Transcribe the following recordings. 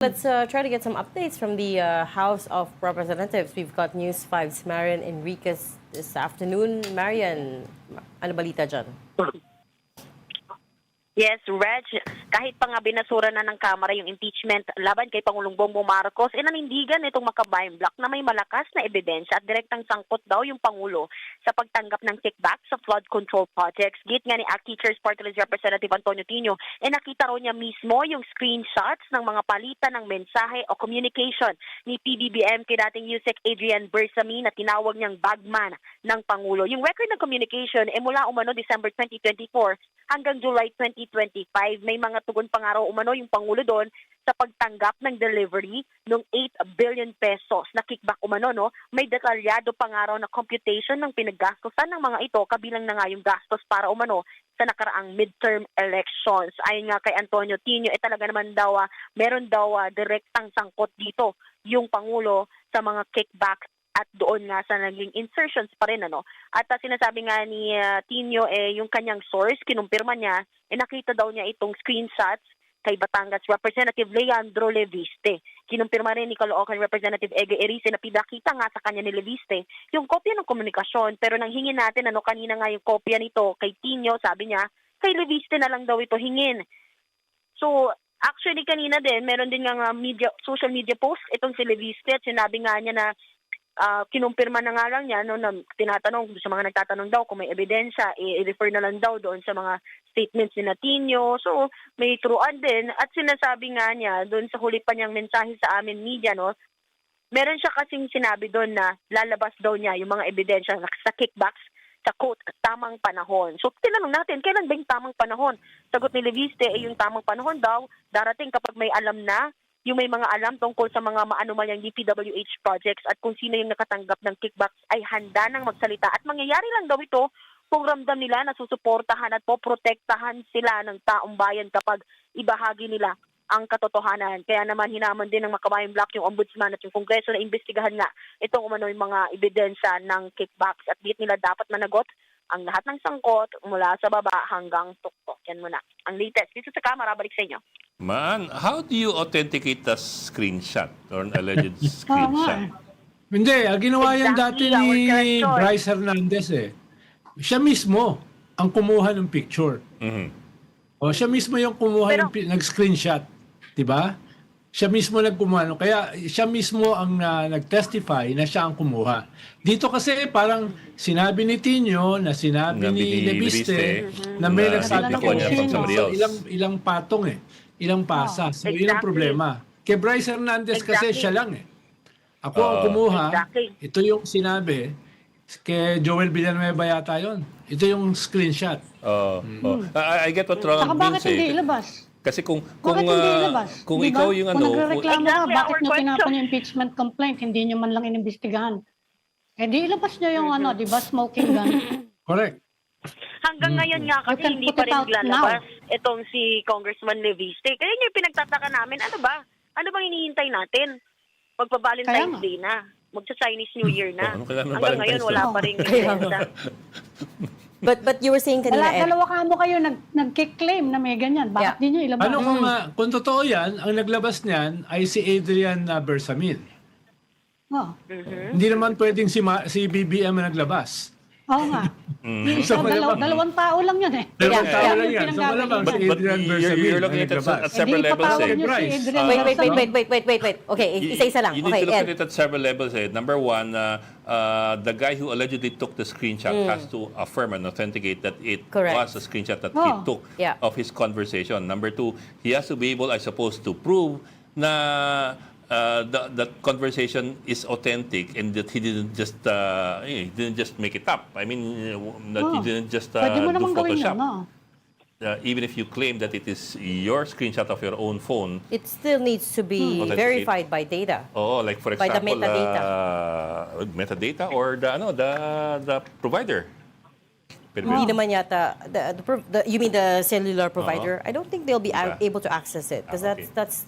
Let's try to get some updates from the House of Representatives. We've got News 5's Marian Enriquez this afternoon. Marian, ano balita dyan? Yes, Reg, kahit pa nga binasura na ng Kamara yung impeachment laban kay Pangulong Bongbong Marcos, nanindigan itong makabayan block na may malakas na ebidensya at direktang sangkot daw yung Pangulo sa pagtanggap ng kickback sa flood control projects. Git nga ni ACT Teachers Party List Representative Antonio Tino, nakita raw niya mismo yung screenshots ng mga palitan ng mensahe o communication ni PBBM kay dating Yusek Adrian Bersamin na tinawag niyang bagman ng Pangulo. Yung record ng communication mula umano December 2024 hanggang July 2025. May mga tugon pa nga raw umano yung Pangulo doon sa pagtanggap ng delivery ng 8 billion pesos na kickback umano. No? May detalyado pa nga raw na computation ng pinaggastosan ng mga ito, kabilang na nga yung gastos para umano sa nakaraang midterm elections. Ayon nga kay Antonio Tino, talaga naman daw, meron daw direktang sangkot dito yung Pangulo sa mga kickback at doon nga sa naging insertions pa rin. At sinasabi nga ni Tino, yung kanyang source, kinumpirma niya, nakita daw niya itong screenshots kay Batangas Representative Leandro Leviste. Kinumpirma rin ni Caloocan Representative Ege Erice na pinakita nga sa kanya ni Leviste yung kopya ng komunikasyon. Pero nang hingin natin, kanina nga yung kopya nito kay Tino, sabi niya, kay Leviste na lang daw ito hingin. So, actually kanina din, meron din nga social media post itong si Leviste at sinabi nga niya na kinumpirma na nga lang niya na tinatanong sa mga nagtatanong daw kung may ebidensya, i-refer na lang daw doon sa mga statements ni Tino. So, may truan din at sinasabi nga niya doon sa huli pa niyang mensahe sa amin media, meron siya kasing sinabi doon na lalabas daw niya yung mga ebidensya sa kickbacks sa quote, tamang panahon. So, tinanong natin, kailan ba yung tamang panahon? Sagot ni Leviste, yung tamang panahon daw, darating kapag may alam na, yung may mga alam tungkol sa mga maanumalyang DPWH projects at kung sino yung nakatanggap ng kickbacks ay handa nang magsalita. At mangyayari lang daw ito kung ramdam nila na susuportahan at poprotektahan sila ng taong bayan kapag ibahagi nila ang katotohanan. Kaya naman hinaman din ng Makabayan Block yung Ombudsman at yung Kongreso na imbestigahan nga itong umano yung mga ebidensya ng kickbacks at bit nila dapat managot ang lahat ng sangkot mula sa baba hanggang tuktok. Yan muna. Ang latest. Dito sa camera, balik sa inyo. Man, how do you authenticate a screenshot or an alleged screenshot? Hindi, ginawa yan dati Exactly, ni our question. Bryce Hernandez Siya mismo ang kumuha ng picture. O siya mismo yung kumuha nag-screenshot, 'di ba? Siya mismo nagkumuha. Kaya siya mismo ang nag-testify na siya ang kumuha. Dito kasi parang sinabi ni Tino na sinabi ni Leviste na may nagsabi ko ilang patong ilang pasa. So yun ang problema. Kay Bryce Hernandez kasi siya lang Ako ang kumuha. Exactly. Ito yung sinabi. Kay Joel Villanueva yata yun. Ito yung screenshot. I get what Ronald Saka bakit means hindi ilabas? Kasi kung Bakit hindi ilabas? kung Diba? ikaw yung Kung nagrereklamo ka, Exactly, bakit our nyo tinapon question. yung impeachment complaint? Hindi nyo man lang inimbestigahan. Di ilabas nyo yung di ba, smoking gun. Correct. Hanggang ngayon nga kasi You can hindi put pa it rin out lalabas itong si Congressman Leviste. Kaya yung pinagtataka namin, ano ba? Ano bang hinihintay natin? Magpa-Valentine's Kaya nga. Day na. Magsa-Chinese New Year na. Ano kailangan ng Hanggang ngayon Valentine's wala Day? pa rin Kaya nga. ebidensya. But you were saying kanina, Dalawa ka mo kayo nag-claim na may ganyan. Bakit di nyo ilabas? Ano kung totoo yan, ang naglabas niyan ay si Adrian Bersamin. Oh. Hindi naman pwedeng si BBM ang naglabas. Oo nga. So, malamang- Dalawang tao lang yun Dalawang Yeah, tao yeah. lang yan. So malamang si but Adrian Bersamin you're ang looking at naglabas. several levels. ipatawag nyo si Bryce. Adrian wait. Bersamin. Okay, isa-isa lang. You need Okay, to look Ed. at it at several levels. Number one, the guy who allegedly took the screenshot has to affirm and authenticate that it Correct. was a screenshot that he took Yeah. of his conversation. Number two, he has to be able, I suppose, to prove na that conversation is authentic and that he didn't just make it up. I mean, that he didn't just Pwede mo do naman gawin Photoshop. yun, Even if you claim that it is your screenshot of your own phone, It still needs to be Authenticate. verified by data. like for By the example, metadata. Metadata or the provider. Hindi naman yata, you mean the cellular provider? I don't think they'll be Yeah. able to access it because Okay. that's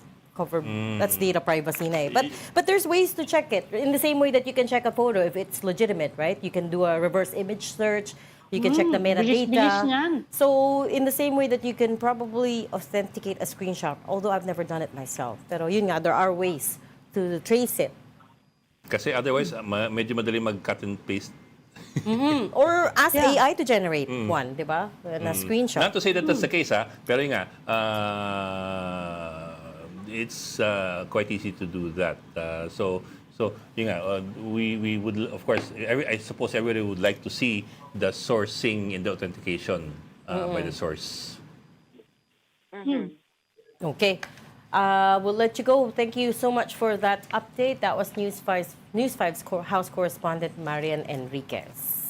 that's data privacy na But there's ways to check it. In the same way that you can check a photo if it's legitimate, right? You can do a reverse image search You can check the bilis-bilis metadata. niyan. So, in the same way that you can probably authenticate a screenshot, although I've never done it myself. Pero yun nga, there are ways to trace it. Kasi otherwise, medyo madali mag-cut and paste. Or ask Yeah. AI to generate one, di ba? Na screenshot. Not to say that that's the case, pero yun nga, it's quite easy to do that. So yun nga, we would, of course, I suppose everybody would like to see the sourcing and the authentication by the source. Okay. We'll let you go. Thank you so much for that update. That was News 5's House correspondent Marian Enriquez.